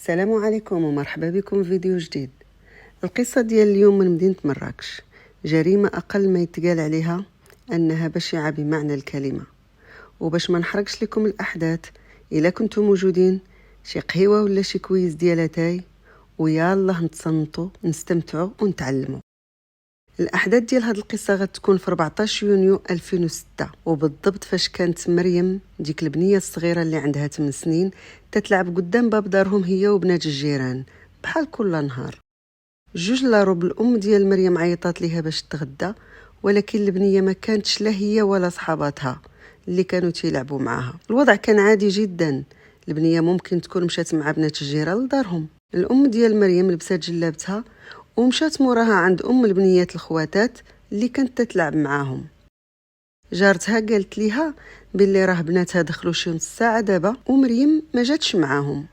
السلام عليكم ومرحبا بكم في فيديو جديد. القصة ديال اليوم من مدينة مراكش، جريمة أقل ما يتقال عليها أنها بشعة بمعنى الكلمة. وباش ما نحرقش لكم الأحداث، إلا كنتم موجودين شي قهوة ولا شي كويس ديال اتاي، ويا الله نتصنتوا نستمتعوا ونتعلموا. الأحداث ديال هاد القصة غتكون في 14 يونيو 2006، وبالضبط فاش كانت مريم ديك البنية الصغيرة اللي عندها 8 سنين تتلعب قدام باب دارهم هي وبنات الجيران بحال كل نهار. جوج لاروب الأم ديال مريم عيطات ليها باش تغدى، ولكن البنية ما كانتش لا هي ولا صحاباتها اللي كانوا تيلعبوا معاها. الوضع كان عادي جدا، البنية ممكن تكون مشات مع بنات الجيران لدارهم. الأم ديال مريم لبسات جلابتها ومشات موراها عند البنيات الخواتات اللي كانت تتلعب معاهم. جارتها قالت ليها باللي راه بناتها دخلوا شي نص ساعه دابا ومريم ما جاتش معاهم.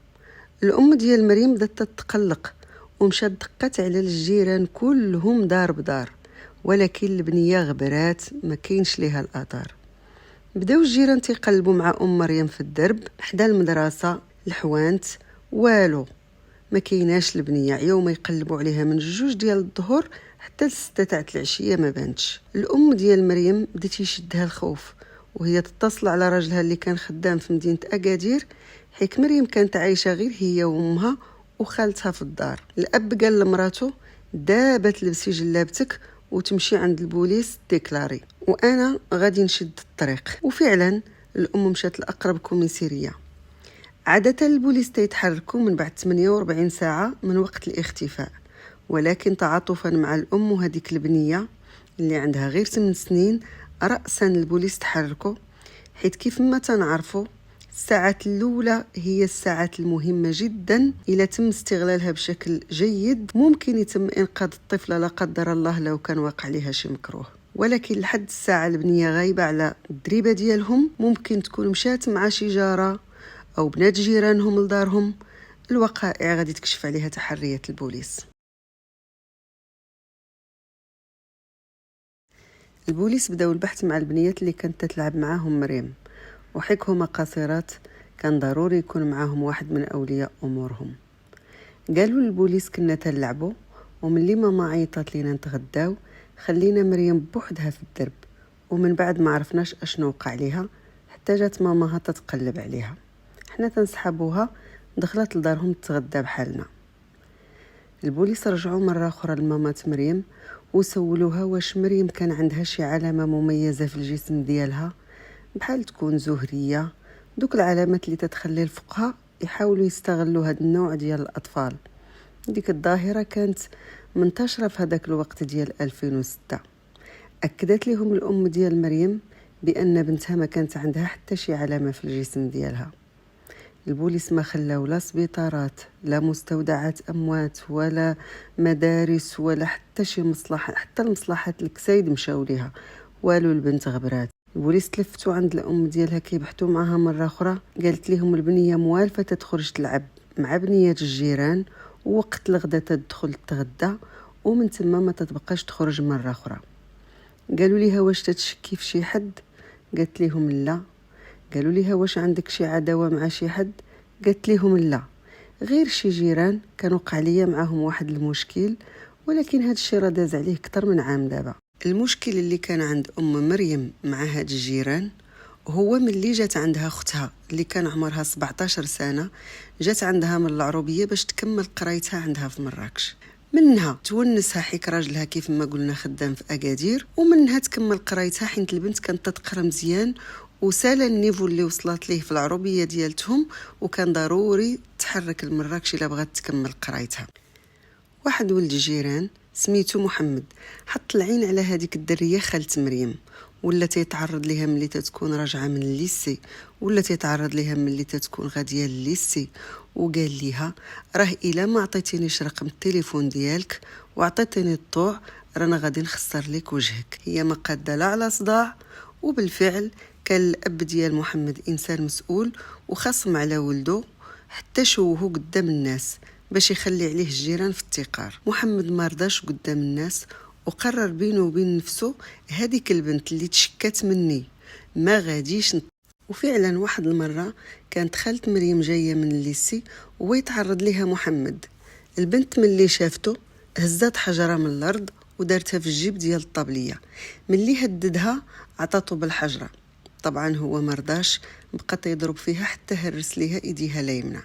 الام ديال مريم بدات تتقلق ومشات دقات على الجيران كلهم دار بدار، ولكن البنيه غبرات ما كاينش ليها الاثار. بداو الجيران تيقلبوا مع مريم في الدرب حدا المدرسه الحوانت، والو ما كايناش البنيه. عياو ما يقلبوا عليها من 2 ديال الظهر حتى ل6 تاع العشيه ما بانتش. الام ديال مريم بدات يشدها الخوف وهي تتصل على راجلها اللي كان خدام في مدينه اكادير، حيت مريم كانت عايشه غير هي وامها وخالتها في الدار. الاب قال لمراته دابا تلبسي جلابتك وتمشي عند البوليس ديكلاري، وانا غادي نشد الطريق. وفعلا الام مشات لاقرب كوميسيريه. عادة البوليس تيتحركوا من بعد 48 ساعة من وقت الاختفاء، ولكن تعاطفا مع الأم وهذيك البنية اللي عندها غير 8 سنين رأسا البوليس تحركوا، حيث كيف ما تنعرفوا الساعات الأولى هي الساعات المهمة جدا. إلى تم استغلالها بشكل جيد ممكن يتم إنقاذ الطفلة لا قدر الله لو كان واقع لها شي مكروه. ولكن لحد الساعة البنية غايبة على الدريبة ديالهم، ممكن تكون مشات مع شي جارة أو بنات جيرانهم لدارهم. الوقائع غادي تكشف عليها تحريات البوليس. البوليس بداو البحث مع البنيات اللي كانت تتلعب معاهم مريم، وحكهما قاصرات كان ضروري يكون معاهم واحد من أولياء أمورهم. قالوا للبوليس كنا تلعبوا، وملي ماما عيطات لينا نتغداو خلينا مريم بوحدها في الدرب، ومن بعد ما عرفناش اشنو وقع ليها حتى جات ماماها تتقلب عليها. حنا تنسحبوها دخلت لدارهم تتغدى بحالنا. البوليس رجعوا مرة أخرى لمامات مريم وسولوها واش مريم كان عندها شي علامة مميزة في الجسم ديالها، بحال تكون زهرية، دوك العلامات اللي تتخلي الفقهاء يحاولوا يستغلوا هاد النوع ديال الأطفال. ديك الظاهرة كانت منتشرة في هذاك الوقت ديال 2006. أكدت لهم الأم ديال مريم بأن بنتها ما كانت عندها حتى شي علامة في الجسم ديالها. البوليس ما خلاو لا سبيطارات لا مستودعات أموات ولا مدارس ولا حتى شي مصلحة، حتى المصلحات الكسايد مشاو ليها، والو البنت غبرات. البوليس تلفتوا عند الأم ديالها كيبحثوا معها مرة أخرى، قالت لهم البنية موالفة تخرج تلعب مع بنيات الجيران، ووقت الغدا تدخل تتغدى ومن تما ما تتبقاش تخرج مرة أخرى. قالوا ليها واش تتشكي في شي حد؟ قالت لهم لا. قالوا ليها واش عندك شي عداوة مع شي حد؟ قالت لهم لا، غير شي جيران كان وقع ليا معاهم واحد المشكل، ولكن هاد الشي راه داز عليه اكثر من عام دابا. المشكل اللي كان عند مريم مع هاد الجيران هو ملي جات عندها اختها اللي كان عمرها 17 سنة، جات عندها من العروبية باش تكمل قرايتها عندها في مراكش. منها تونسها حيك راجلها كيف ما قلنا خدام في اكادير، ومنها تكمل قرايتها حيت البنت كانت تقرا مزيان وسالا النيفو اللي وصلت ليه في العروبيه ديالتهم، وكان ضروري تحرك لمراكش الا بغات تكمل قرايتها. واحد ولد الجيران سميتو محمد حط العين على هذيك الدريه خالت مريم، ولا تيتعرض ليها ملي تتكون راجعه من الليسي، ولا تيتعرض ليها ملي تتكون غاديه للليسي، وقال ليها راه الا ما عطيتينيش رقم التليفون ديالك وعطيتيني الضوء رانا غادي نخسر لك وجهك. هي ما قاده لا على صداع. وبالفعل كان الاب ديال محمد انسان مسؤول وخصم على ولده حتى شوهو قدام الناس باش يخلي عليه الجيران في التقار. محمد ما رضاش قدام الناس وقرر بينه وبين نفسه هذيك البنت اللي تشكات مني ما غاديش وفعلا واحد المرة كانت خالة مريم جاية من الليسي ويتعرض لها محمد. البنت من اللي شافته هزات حجرة من الأرض ودارتها في الجيب ديال الطابلية. من اللي هددها عطاته بالحجرة. طبعا هو مرضاش، بقى يضرب فيها حتى هرس ليها ايديها اليمنى.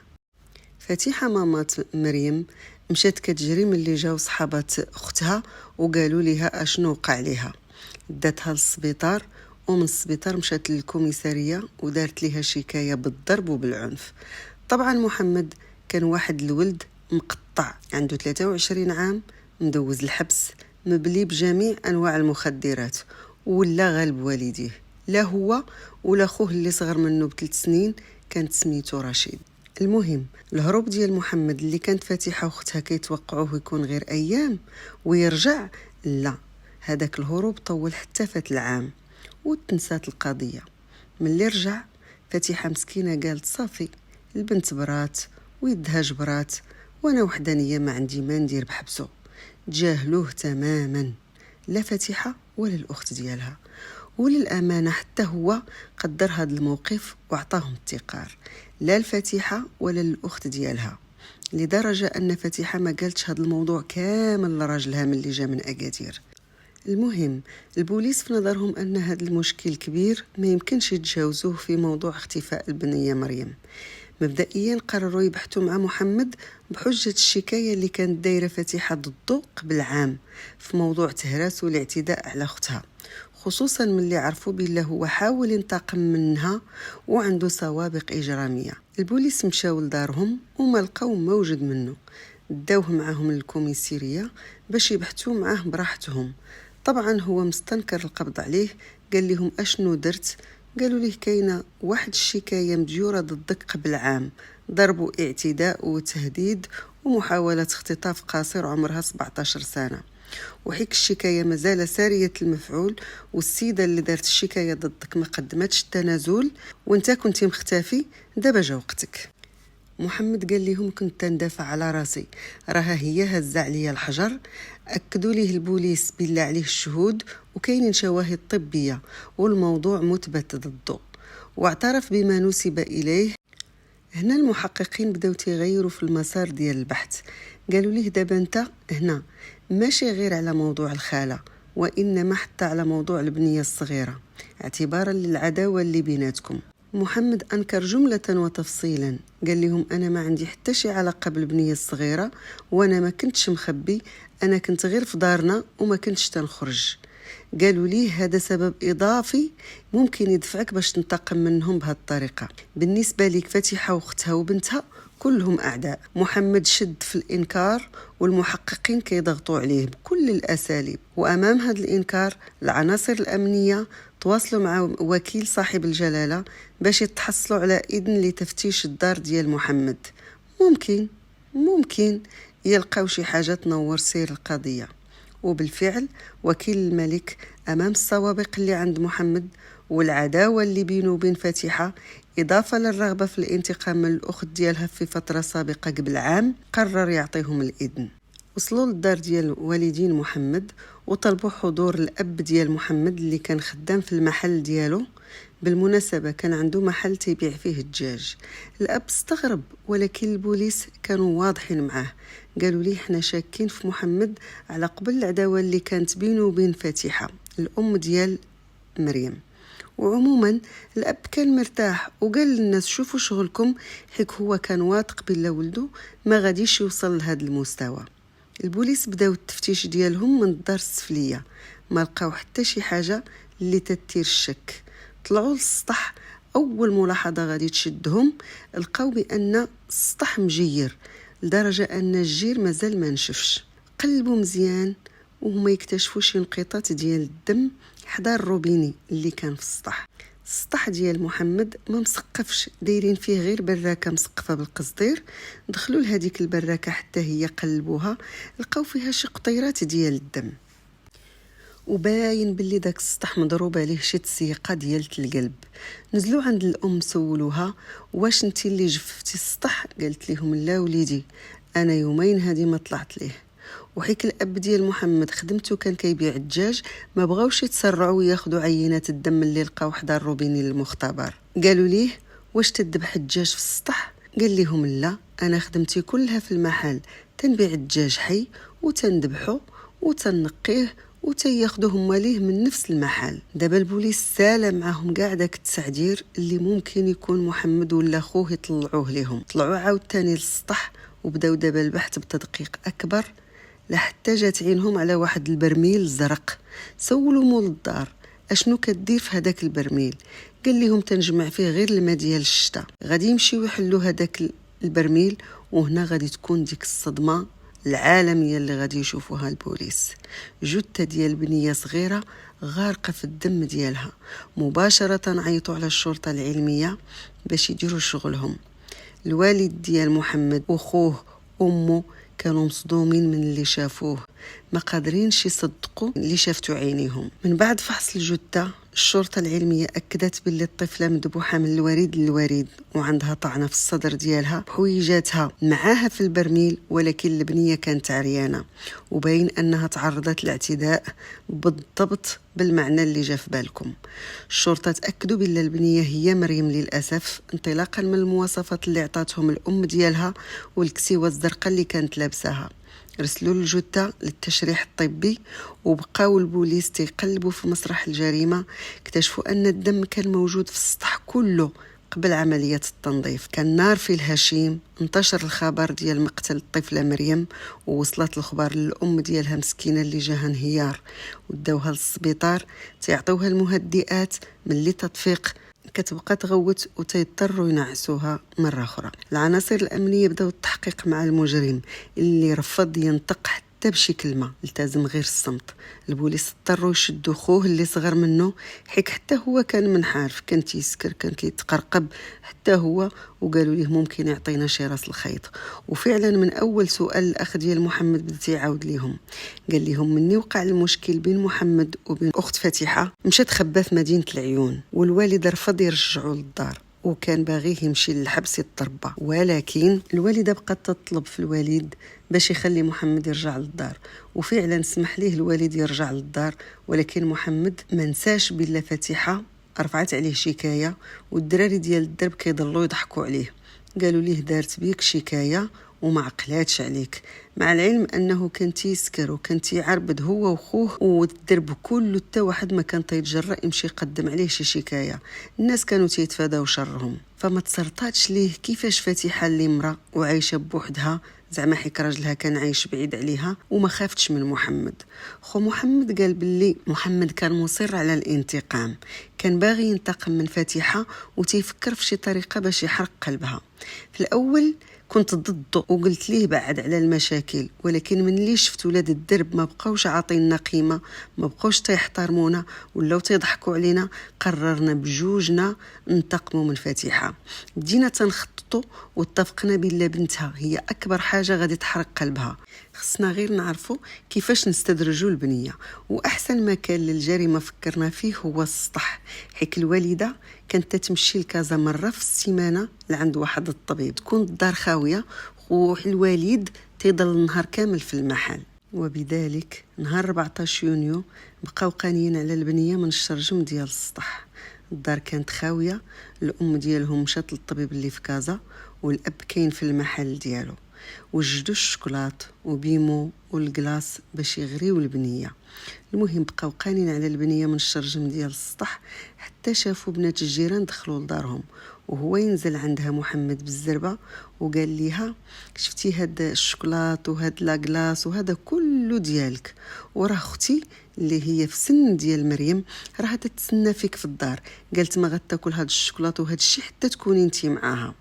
فتيحة مامات مريم مشات كتجري من اللي جاو صحابات اختها وقالوا لها اشنو وقع ليها. داتها للسبيطار، ومن السبيطار مشات للكوميسارية ودارت ليها شكاية بالضرب وبالعنف. طبعا محمد كان واحد الولد مقطع، عنده 23 عام، مدوز الحبس، مبلي بجميع انواع المخدرات، ولا غالب والديه، لا هو ولا خوه اللي صغر منه ب3 سنين كانت سميتو رشيد. المهم الهروب ديال محمد اللي كانت فاتحة واختها كيتوقعوه يكون غير ايام ويرجع، لا، هذاك الهروب طول حتى فات العام وتنسات القضية. من اللي رجع فاتحة مسكينة قالت صافي، البنت برات ويدها جبرات، وانا وحدانية ما عندي ما ندير بحبسو. تجاهلوه تماما، لا فاتحة ولا الاخت ديالها. وللأمانة حتى هو قدر هذا الموقف وعطاهم التقار، لا الفاتحة ولا الأخت ديالها، لدرجة أن فاتحة ما قالتش هذا الموضوع كامل لراجلها من اللي جا من أكادير. المهم البوليس في نظرهم أن هذا المشكل كبير ما يمكنش يتجاوزوه في موضوع اختفاء البنية مريم. مبدئيا قرروا يبحثوا مع محمد بحجة الشكاية اللي كانت دايرة فاتحة ضده قبل عام في موضوع تهراس والاعتداء على أختها، خصوصا من اللي عرفوا بالله هو حاول ينتقم منها وعنده سوابق إجرامية. البوليس مشاو لدارهم وما لقاو موجود منه، داوه معهم للكوميسيرية باش يبحثوا معاه براحتهم. طبعا هو مستنكر القبض عليه، قال لهم اشنو درت؟ قالوا ليه كاينه واحد الشكايه مديوره ضدك قبل عام، ضرب واعتداء وتهديد ومحاوله اختطاف قاصر عمرها 17 سنه، وحيك الشكايه مازال ساريه المفعول، والسيده اللي دارت الشكايه ضدك ما قدمتش التنازل وانت كنتي مختفي، دابا جا وقتك. محمد قال لهم كنت ندافع على راسي، راها هي هز عليا الحجر. اكدوا ليه البوليس بالله عليه الشهود وكاينين شواهد طبيه والموضوع مثبت ضده، واعترف بما نسب اليه. هنا المحققين بداو تيغيروا في المسار ديال البحث، قالوا ليه دابا انت هنا ماشي غير على موضوع الخاله، وانما حتى على موضوع البنيه الصغيره اعتبارا للعداوه اللي بيناتكم. محمد أنكر جملة وتفصيلا، قال لهم أنا ما عندي حتى شي علاقة بالبنية الصغيرة، وأنا ما كنتش مخبي، أنا كنت غير في دارنا وما كنتش تنخرج. قالوا لي هذا سبب إضافي ممكن يدفعك باش تنتقم منهم بهذه الطريقة. بالنسبة لك فاتحة واختها وبنتها كلهم أعداء. محمد شد في الإنكار والمحققين كيضغطوا عليه بكل الأساليب، وأمام هذا الإنكار العناصر الأمنية تواصلوا مع وكيل صاحب الجلالة باش يتحصلوا على إذن لتفتيش الدار ديال محمد. ممكن يلقاو شي حاجة تنور سير القضية. وبالفعل وكيل الملك أمام السوابق اللي عند محمد والعداوة اللي بينه وبين فاتحة، إضافة للرغبة في الانتقام من الأخت ديالها في فترة سابقة قبل عام، قرر يعطيهم الإذن. وصلوا للدار ديال والدين محمد وطلبوا حضور الأب ديال محمد اللي كان خدام في المحل ديالو. بالمناسبة كان عنده محل تيبيع فيه الدجاج. الأب استغرب، ولكن البوليس كانوا واضحين معاه، قالوا لي احنا شاكين في محمد على قبل العداوة اللي كانت بينه وبين فاتحة الأم ديال مريم. وعموما الأب كان مرتاح وقال للناس شوفوا شغلكم، حيك هو كان واثق بالله ولده ما غاديش يوصل لهذا المستوى. البوليس بداو التفتيش ديالهم من الدار السفلية، ما لقاو حتى شي حاجة اللي تثير الشك. طلعوا للسطح، أول ملاحظة غادي تشدهم لقاو بأن السطح مجير لدرجة أن الجير مازال ما نشفش. قلبوا مزيان وهما يكتشفوا شي انقطاط ديال الدم حدا الروبيني اللي كان في السطح ديال محمد ما مسقفش، دايرين فيه غير براكه مسقفه بالقصدير. دخلوا لهذيك البراكه حتى هي قلبوها، لقاو فيها شي قطيرات ديال الدم، وباين باللي داك السطح مضروب عليه شي تسيقه ديال القلب. نزلوا عند الام سولوها واش انت اللي جفتي السطح؟ قالت لهم لا وليدي، انا يومين هذه ما طلعت ليه. وحيك الاب ديال محمد خدمته كان كيبيع الدجاج، ما بغاوش يتسرعوا وياخذوا عينات الدم اللي لقاو حدا الروبيني المختبر. قالوا ليه واش تذبح الدجاج في السطح؟ قال لهم لا، انا خدمتي كلها في المحل، تنبيع الدجاج حي وتنذبحه وتنقيه وتياخذوه هما ليه من نفس المحل. دابا البوليس سالا معاهم كاع داك التسعدير اللي ممكن يكون محمد ولا خوه يطلعوه ليهم. طلعوا عاوتاني للسطح وبداو دابا البحث بتدقيق اكبر، لحتى جات عينهم على واحد البرميل زرق. سولوا مول الدار اشنو كدير في هذاك البرميل؟ قال لهم تنجمع فيه غير الماء ديال الشتاء. غادي يمشيو يحلوا هذاك البرميل، وهنا غادي تكون ديك الصدمه العالميه اللي غادي يشوفوها البوليس. جثه ديال بنيه صغيره غارقه في الدم ديالها. مباشره عيطوا على الشرطه العلميه باش يديروا شغلهم. الوالد ديال محمد وخوه امه كانوا مصدومين من اللي شافوه، ما قادرينش يصدقوا اللي شافتوا عينيهم. من بعد فحص الجثه، الشرطه العلميه اكدت باللي الطفله مذبوحه من الوريد للوريد، وعندها طعنه في الصدر ديالها، حويجاتها معاها في البرميل، ولكن البنيه كانت عريانه وباين انها تعرضت لاعتداء بالضبط بالمعنى اللي جا في بالكم. الشرطه تاكدوا باللي البنيه هي مريم للاسف، انطلاقا من المواصفات اللي عطاتهم الام ديالها والكسيوه الزرقاء اللي كانت لابساها. رسلوا الجثة للتشريح الطبي، وبقاو البوليس تيقلبوا في مسرح الجريمة. اكتشفوا أن الدم كان موجود في السطح كله قبل عملية التنظيف. كان نار في الهشيم. انتشر الخبر ديال مقتل الطفلة مريم، ووصلت الخبر للأم ديالها مسكينة اللي جاها انهيار، وداوها للسبيطار تيعطوها المهدئات من اللي تطفيق كتبقى تغوت وتيضطروا ينعسوها مرة أخرى. العناصر الأمنية بدأوا التحقيق مع المجرم اللي رفض ينطق حتى بشي كلمة، التزم غير الصمت. البوليس اضطروا يشدوا خوه اللي صغر منه، حيك حتى هو كان منحرف، كان تيسكر، كان كيتقرقب حتى هو، وقالوا ليه ممكن يعطينا شي راس الخيط. وفعلا من أول سؤال الأخ ديال محمد بدا تيعاود ليهم، قال لهم مني وقع المشكل بين محمد وبين أخت فاتحة، مشات خباه في مدينة العيون، والوالد رفض يرجعوا للدار وكان باغيه يمشي للحبس يتربى، ولكن الوالدة بقات تطلب في الوالد باش يخلي محمد يرجع للدار، وفعلا سمح ليه الوالد يرجع للدار. ولكن محمد ما نساش بلا فاتحة رفعت عليه شكاية، والدراري ديال الدرب كيضلوا يضحكوا عليه. قالوا ليه دارت بيك شكاية وما عقلاتش عليك، مع العلم انه كان تيسكر وكان تيعربد هو وخوه، والدرب كله حتى واحد ما كان تيتجرأ يمشي يقدم عليه شي شكايه. الناس كانوا تيتفاداو شرهم، فما تسرطاتش ليه كيفاش فاتحه اللي مرا وعايشه بوحدها، زعما حيك راجلها كان عايش بعيد عليها وما خافتش من محمد. خو محمد قال باللي محمد كان مصر على الانتقام، كان باغي ينتقم من فاتحه وتيفكر في شي طريقه باش يحرق قلبها. في الاول كنت ضده وقلت ليه بعد على المشاكل، ولكن من اللي شفت ولاد الدرب ما بقاوش عاطينا قيمه، ما بقاوش تيحترمونا ولاو تيضحكوا علينا، قررنا بجوجنا ننتقموا من فاتحه. بدينا تنخططوا واتفقنا بلا بنتها هي اكبر حاجه غادي تحرق قلبها، خصنا غير نعرفوا كيفاش نستدرجوا البنيه. واحسن مكان للجريمه فكرنا فيه هو السطح، حيت الوالده كانت تمشي لكذا مره في السيمانه لعند واحد الطبيب، تكون الدار خاويه والوالد تيضل النهار كامل في المحل. وبذلك نهار 14 يونيو بقاو قانيين على البنيه من الشرجم ديال السطح. الدار كانت خاويه، الام ديالهم مشات للطبيب اللي في كازا، والاب كاين في المحل ديالو. وجدوا الشوكولات وبيمو والكلاص باش يغريو البنيه. المهم بقاو قانين على البنيه من الشرجم ديال السطح حتى شافوا بنات الجيران دخلوا لدارهم، وهو ينزل عندها محمد بالزربه وقال ليها شفتي هاد الشوكولات وهاد لاكلاص وهذا كله ديالك، وراه اختي اللي هي في سن ديال مريم راه تتسنى فيك في الدار، قالت ما غتاكل هاد الشوكولات وهاد الشيء حتى تكوني انتي معاها.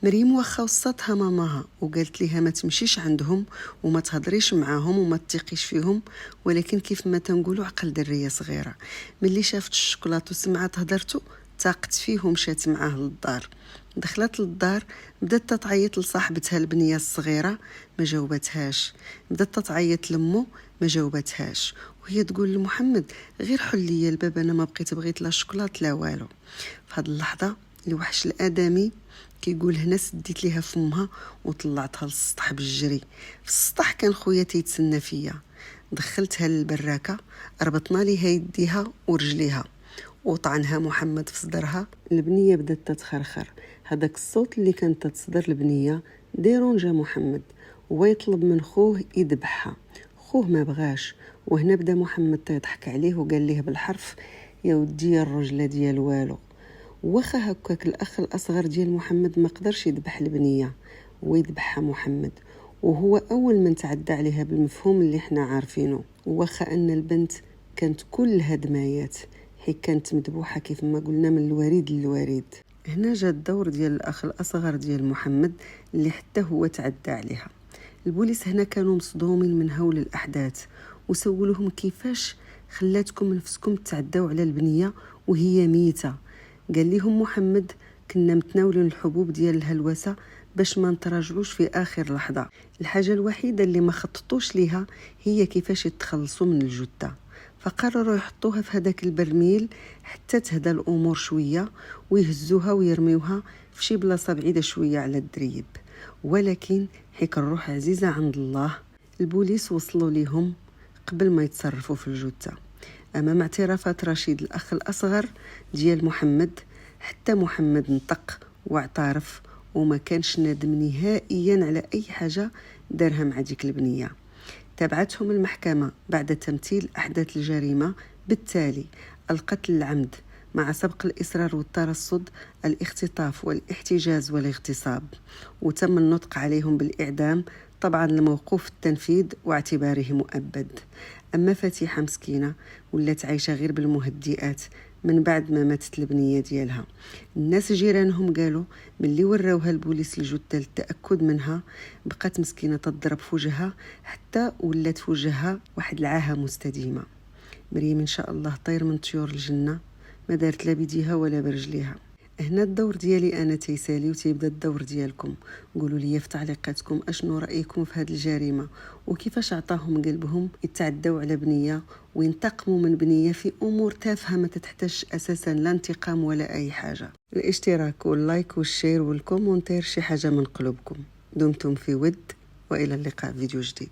مريم واخا وصاتها ماماها وقالت ليها ما تمشيش عندهم وما تهضريش معاهم وما تثقيش فيهم، ولكن كيف ما تنقولوا عقل دريه صغيره. ملي شافت الشوكولات وسمعت هضرته تاقت فيه ومشات معاه للدار. دخلت للدار بدات تعيط لصاحبتها البنيه الصغيره، ما جاوبتهاش. بدات تعيط لمو، ما جاوبتهاش، وهي تقول لمحمد غير حل لي الباب، انا ما بغيت لا شوكولات لا والو. في هذه اللحظه الوحش الادمي كيقول هنا سديت ليها فمها وطلعتها للسطح بالجري. في السطح كان خويا تيتسنى فيا، دخلتها للبراكه، ربطنا ليها يديها ورجليها وطعنها محمد في صدرها. البنيه بدات تتخرخر. هذاك الصوت اللي كانت تصدر البنيه ديرونجا محمد، ويطلب من خوه يذبحها. خوه ما بغاش، وهنا بدا محمد يضحك عليه وقال ليه بالحرف: يا ودي يا الرجله ديال والو. واخا هكاك الاخ الاصغر ديال محمد ما قدرش يذبح البنيه ويذبحها محمد، وهو اول من تعدى عليها بالمفهوم اللي احنا عارفينه. واخا ان البنت كانت كلها دمايات، حيت كانت مذبوحه كيف ما قلنا من الوريد للوريد. هنا جا الدور ديال الاخ الاصغر ديال محمد اللي حتى هو تعدى عليها. البوليس هنا كانوا مصدومين من هول الاحداث، وسولوهم كيفاش خلاتكم نفسكم تعداو على البنيه وهي ميته. قال لهم محمد: كنا متناولين الحبوب ديال الهلوسه باش ما نتراجعوش في اخر لحظه. الحاجه الوحيده اللي ما خططوش ليها هي كيفاش يتخلصوا من الجثه، فقرروا يحطوها في هذاك البرميل حتى تهدى الامور شويه ويهزوها ويرميوها في شي بلاصه بعيده شويه على الدريب. ولكن حيك الروح عزيزه عند الله، البوليس وصلوا ليهم قبل ما يتصرفوا في الجثه. امام اعترافات رشيد الاخ الاصغر ديال محمد، حتى محمد نطق واعترف وما كانش نادم نهائيا على اي حاجه دارها مع ديك البنيه. تابعتهم المحكمه بعد تمثيل احداث الجريمه، بالتالي القتل العمد مع سبق الإصرار والترصد، الاختطاف والاحتجاز والاغتصاب، وتم النطق عليهم بالإعدام طبعا لموقوف التنفيذ واعتباره مؤبد. أما فتيحة مسكينة ولات عايشة غير بالمهدئات من بعد ما ماتت البنية ديالها. الناس جيرانهم قالوا ملي وراوها البوليس الجثة للتأكد منها، بقات مسكينة تضرب في وجهها حتى ولات في وجهها واحد العاهة مستديمة. مريم إن شاء الله طير من طيور الجنة، ما دارت لا بيديها ولا برجليها. هنا الدور ديالي انا تيسالي وتيبدا الدور ديالكم. قولوا لي في تعليقاتكم اشنو رايكم في هذه الجريمه، وكيفاش عطاهم قلبهم يتعدوا على بنيه وينتقموا من بنيه في امور تافهه ما تحتاج اساسا لا انتقام ولا اي حاجه. الاشتراك واللايك والشير والكومنتير شي حاجه من قلوبكم. دمتم في ود، والى اللقاء فيديو جديد.